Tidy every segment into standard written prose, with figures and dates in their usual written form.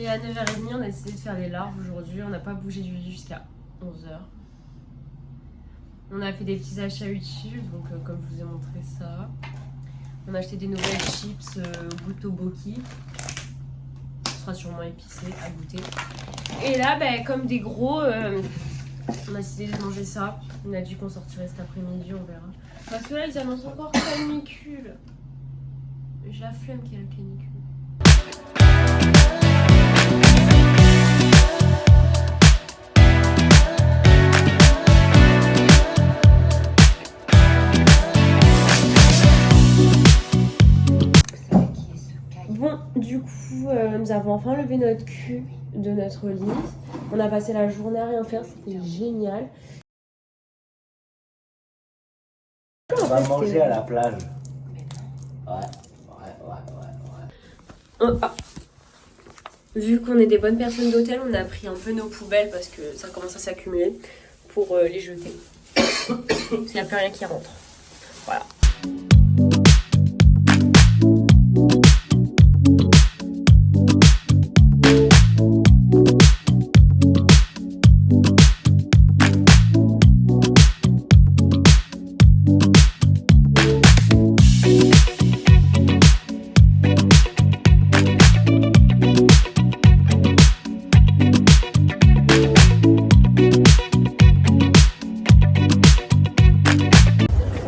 est à 9h30, on a décidé de faire des larves aujourd'hui. On n'a pas bougé du lit jusqu'à 11h. On a fait des petits achats utiles, donc comme je vous ai montré ça. On a acheté des nouvelles chips goût tteokbokki. Ce sera sûrement épicé à goûter. Et là, comme des gros, on a décidé de manger ça. On a dit qu'on sortirait cet après-midi, on verra. Parce que là, ils annoncent encore canicule. J'ai la flemme qu'il y ait la canicule. Bon, du coup, nous avons enfin levé notre cul de notre lit. On a passé la journée à rien faire, c'était génial. On va manger à la plage. Ouais. Vu qu'on est des bonnes personnes d'hôtel, on a pris un peu nos poubelles parce que ça commence à s'accumuler pour les jeter. S'il n'y a plus rien qui rentre. Voilà.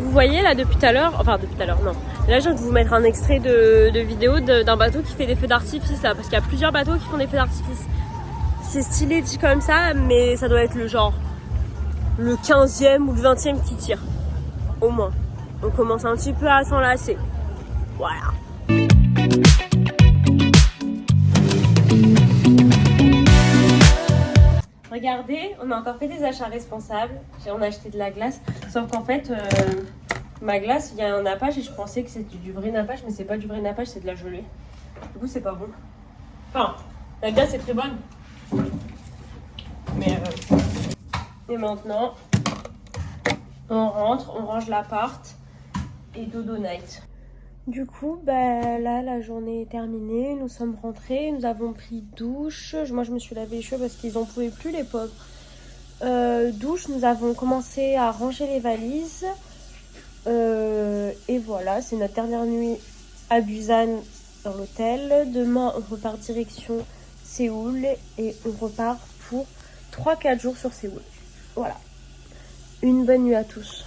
Vous voyez là depuis tout à l'heure, non. Là je viens de vous mettre un extrait de vidéo d'un bateau qui fait des feux d'artifice là, parce qu'il y a plusieurs bateaux qui font des feux d'artifice. C'est stylé dit comme ça, mais ça doit être le 15e ou le 20e qui tire. Au moins. On commence un petit peu à s'enlacer. Voilà. Regardez, on a encore fait des achats responsables. On a acheté de la glace. Sauf qu'en fait, ma glace, il y a un nappage et je pensais que c'était du vrai nappage, mais c'est pas du vrai nappage, c'est de la gelée. Du coup, c'est pas bon. Enfin, la glace est très bonne. Mais et maintenant, on rentre, on range l'appart et dodo night. Du coup, là, la journée est terminée. Nous sommes rentrés, nous avons pris douche. Moi, je me suis lavé les cheveux parce qu'ils en pouvaient plus, les pauvres. Douche, nous avons commencé à ranger les valises. Et voilà, c'est notre dernière nuit à Busan dans l'hôtel. Demain, on repart direction Séoul et on repart pour 3-4 jours sur Séoul. Voilà. Une bonne nuit à tous.